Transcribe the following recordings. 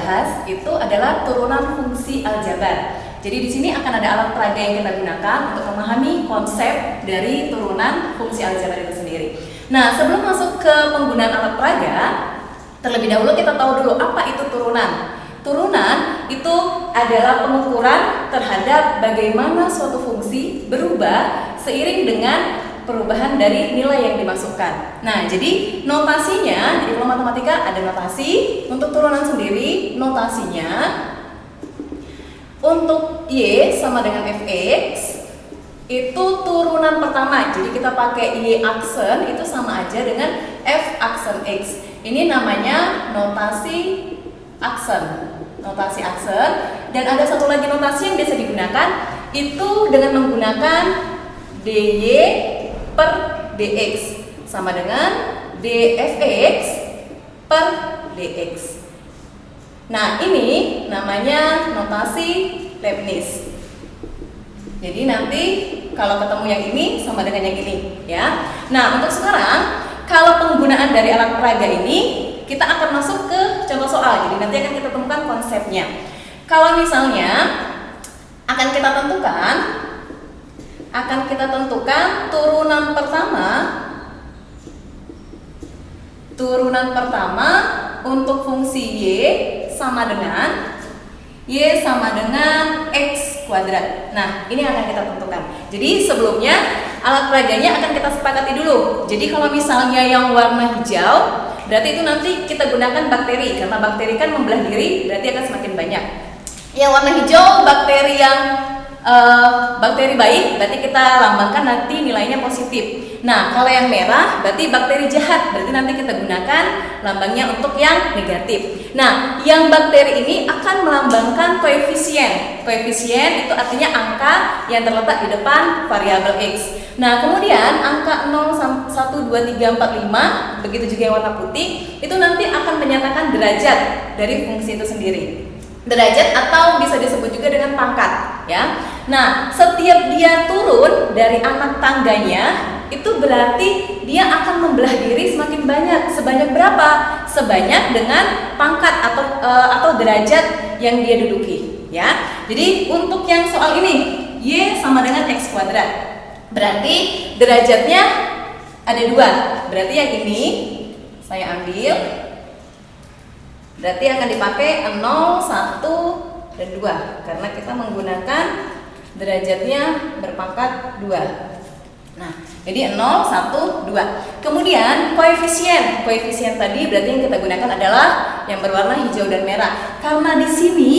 bahas itu adalah turunan fungsi aljabar. Jadi di sini akan ada alat peraga yang kita gunakan untuk memahami konsep dari turunan fungsi aljabar itu sendiri. Nah, sebelum masuk ke penggunaan alat peraga, terlebih dahulu kita tahu dulu apa itu turunan. Turunan itu adalah pengukuran terhadap bagaimana suatu fungsi berubah seiring dengan perubahan dari nilai yang dimasukkan. Nah, jadi notasinya, jadi kalau matematika ada notasi untuk turunan sendiri. Notasinya untuk Y sama dengan Fx itu turunan pertama. Jadi kita pakai Y aksen itu sama aja dengan F aksen X. Ini namanya notasi aksen. Notasi aksen. Dan ada satu lagi notasi yang biasa digunakan itu dengan menggunakan dy per dx sama dengan dfx per dx. Nah, ini namanya notasi Leibniz. Jadi nanti kalau ketemu yang ini sama dengan yang ini, ya. Nah, untuk sekarang kalau penggunaan dari alat peraga ini kita akan masuk ke contoh soal. Jadi nanti akan kita temukan konsepnya. Kalau misalnya akan kita tentukan turunan pertama untuk fungsi Y sama dengan X kuadrat. Nah, ini akan kita tentukan. Jadi sebelumnya alat peraganya akan kita sepakati dulu. Jadi kalau misalnya yang warna hijau, berarti itu nanti kita gunakan bakteri. Karena bakteri kan membelah diri, berarti akan semakin banyak. Yang warna hijau bakteri yang bakteri baik, berarti kita lambangkan nanti nilainya positif. Nah, kalau yang merah berarti bakteri jahat, berarti nanti kita gunakan lambangnya untuk yang negatif. Nah, yang bakteri ini akan melambangkan koefisien. Koefisien itu artinya angka yang terletak di depan variabel X. Nah, kemudian angka 0, 1, 2, 3, 4, 5, begitu juga yang warna putih, itu nanti akan menyatakan derajat dari fungsi itu sendiri. Derajat atau bisa disebut juga dengan pangkat, ya. Nah, setiap dia turun dari anak tangganya, itu berarti dia akan membelah diri semakin banyak. Sebanyak berapa? Sebanyak dengan pangkat atau derajat yang dia duduki, ya. Jadi untuk yang soal ini, Y sama dengan X kuadrat. Berarti derajatnya ada 2. Berarti yang ini saya ambil, berarti akan dipakai 0, 1, dan 2 karena kita menggunakan derajatnya berpangkat 2. Nah, jadi 0, 1, 2. Kemudian koefisien. Koefisien tadi berarti yang kita gunakan adalah yang berwarna hijau dan merah. Karena di sini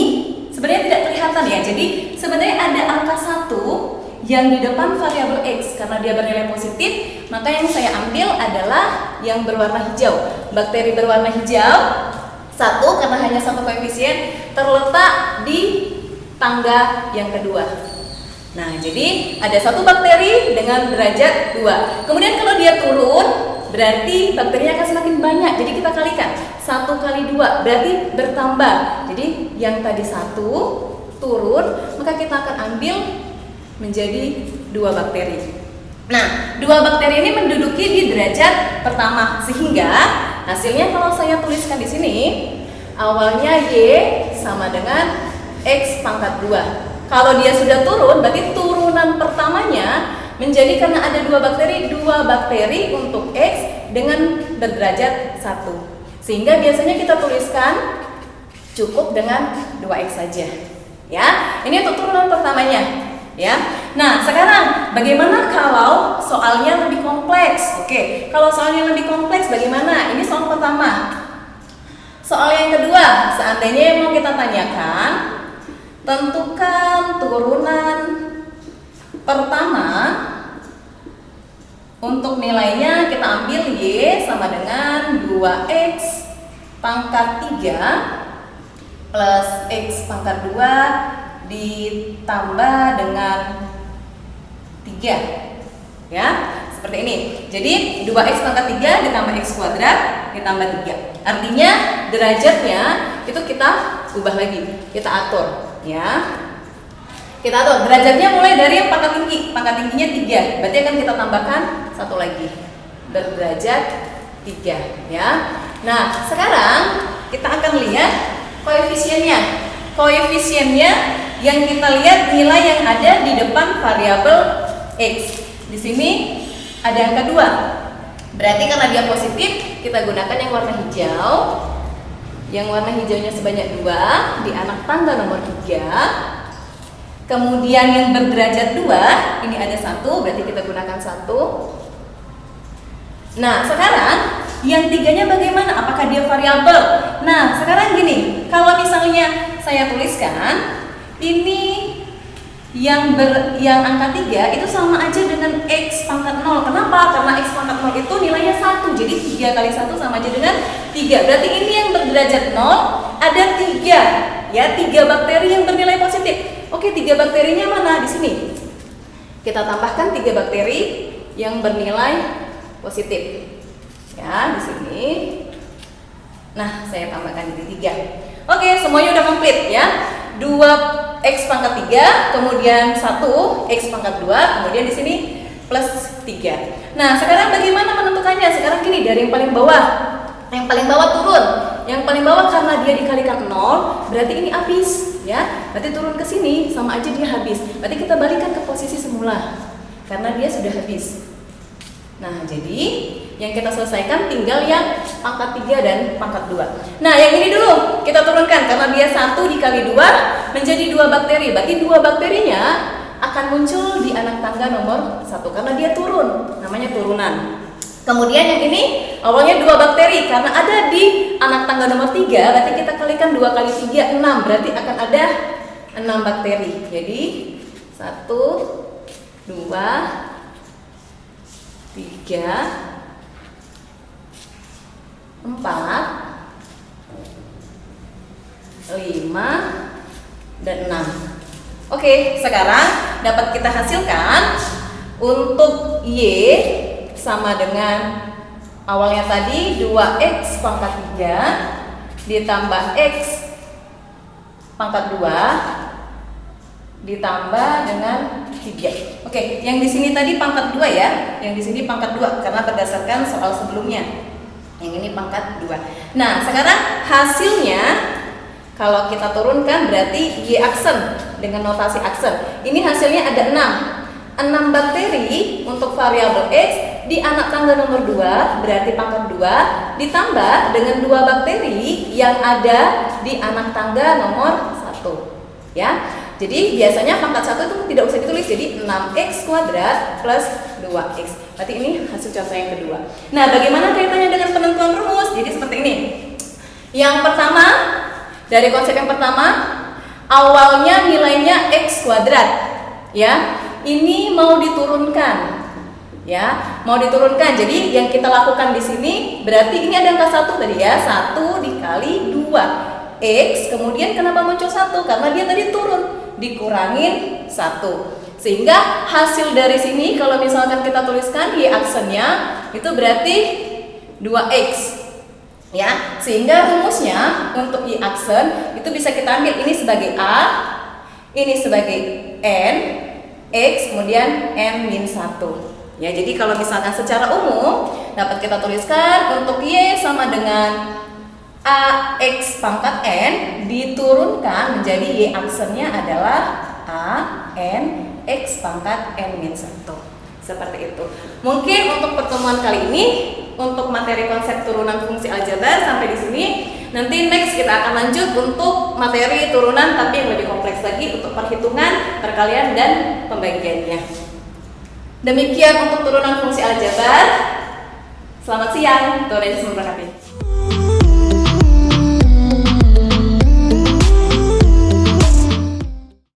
sebenarnya tidak kelihatan ya. Jadi sebenarnya ada angka 1 yang di depan variabel X. Karena dia bernilai positif, maka yang saya ambil adalah yang berwarna hijau. Bakteri berwarna hijau 1 karena hanya 1 koefisien terletak di tangga yang kedua. Nah, jadi ada 1 bakteri dengan derajat 2. Kemudian kalau dia turun, berarti bakterinya akan semakin banyak. Jadi kita kalikan 1 kali 2 berarti bertambah. Jadi yang tadi 1 turun, maka kita akan ambil menjadi 2 bakteri. Nah, 2 bakteri ini menduduki di derajat pertama, sehingga hasilnya kalau saya tuliskan di sini, awalnya Y sama dengan X pangkat 2. Kalau dia sudah turun, berarti turunan pertamanya menjadi karena ada 2 bakteri untuk X dengan berderajat 1. Sehingga biasanya kita tuliskan cukup dengan 2X saja. Ya, ini untuk turunan pertamanya. Ya, nah sekarang bagaimana kalau soalnya lebih kompleks? Oke, kalau soalnya lebih kompleks bagaimana? Ini soal pertama. Soal yang kedua, seandainya mau kita tanyakan, tentukan turunan pertama untuk nilainya kita ambil Y sama dengan 2X pangkat 3 plus X pangkat 2 ditambah dengan 3, ya, seperti ini. Jadi 2X pangkat 3 ditambah X kuadrat ditambah 3. Artinya derajatnya itu kita ubah lagi, kita atur, ya. Kita atur derajatnya mulai dari yang pangkat tinggi. Pangkat tingginya 3, berarti akan kita tambahkan 1 lagi, berderajat 3, ya. Nah, sekarang kita akan lihat koefisiennya. Koefisiennya yang kita lihat nilai yang ada di depan variabel X. Di sini ada angka 2. Berarti karena dia positif, kita gunakan yang warna hijau. Yang warna hijaunya sebanyak 2 di anak tangga nomor 3. Kemudian yang berderajat 2, ini ada 1, berarti kita gunakan 1. Nah, sekarang yang 3-nya bagaimana? Apakah dia variabel? Nah, sekarang gini, kalau misalnya saya tuliskan ini yang angka 3 itu sama aja dengan X pangkat 0. Kenapa? Karena X pangkat 0 itu nilainya 1. Jadi 3 kali 1 sama aja dengan 3. Berarti ini yang berderajat 0 ada 3. Ya, 3 bakteri yang bernilai positif. Oke, 3 bakterinya mana? Di sini. Kita tambahkan 3 bakteri yang bernilai positif. Ya, di sini. Nah, saya tambahkan jadi 3. Oke, semuanya udah komplit ya. 2x pangkat 3, kemudian 1 x pangkat 2, kemudian di sini plus 3. Nah, sekarang bagaimana menentukannya? Sekarang gini, dari yang paling bawah. Yang paling bawah turun. Yang paling bawah karena dia dikalikan 0, berarti ini habis ya. Berarti turun ke sini sama aja dia habis. Berarti kita balikan ke posisi semula karena dia sudah habis. Nah, jadi yang kita selesaikan tinggal yang pangkat 3 dan pangkat 2. Nah, yang ini dulu kita turunkan karena dia 1 dikali 2 menjadi 2 bakteri. Berarti 2 bakterinya akan muncul di anak tangga nomor 1 karena dia turun, namanya turunan. Kemudian yang ini awalnya 2 bakteri karena ada di anak tangga nomor 3, berarti kita kalikan 2 kali 3 6, berarti akan ada 6 bakteri. Jadi 1 2 3 4 5 dan 6. Oke, sekarang dapat kita hasilkan untuk Y sama dengan awalnya tadi 2x pangkat 3 ditambah x pangkat 2 ditambah dengan 3. Oke, yang di sini tadi pangkat 2 ya. Yang di sini pangkat 2 karena berdasarkan soal sebelumnya. Yang ini pangkat 2. Nah, sekarang hasilnya kalau kita turunkan berarti Y aksen dengan notasi aksen. Ini hasilnya ada 6 bakteri untuk variabel X di anak tangga nomor 2, berarti pangkat 2 ditambah dengan 2 bakteri yang ada di anak tangga nomor 1. Ya. Jadi biasanya pangkat 1 itu tidak usah ditulis, jadi 6x kuadrat plus 2x. Berarti ini hasil contoh yang kedua. Nah, bagaimana kaitannya dengan penentuan rumus? Jadi seperti ini. Yang pertama, dari konsep yang pertama, awalnya nilainya x kuadrat. Ya, ini mau diturunkan. Ya, mau diturunkan. Jadi yang kita lakukan di sini berarti ini ada angka 1 tadi ya. 1 dikali 2 x, kemudian kenapa muncul 1? Karena dia tadi turun, dikurangin 1. Sehingga hasil dari sini kalau misalkan kita tuliskan Y aksennya itu berarti 2x. Ya, sehingga rumusnya untuk Y aksen itu bisa kita ambil ini sebagai A, ini sebagai N, X, kemudian N-1. Ya, jadi kalau misalkan secara umum dapat kita tuliskan untuk Y sama dengan AX pangkat N diturunkan menjadi Y aksennya adalah A, N, X pangkat N-1. Seperti itu. Mungkin untuk pertemuan kali ini untuk materi konsep turunan fungsi aljabar sampai di sini. Nanti next kita akan lanjut untuk materi turunan tapi yang lebih kompleks lagi untuk perhitungan, perkalian dan pembagiannya. Demikian untuk turunan fungsi aljabar. Selamat siang, Tuhan Yesus memberkati.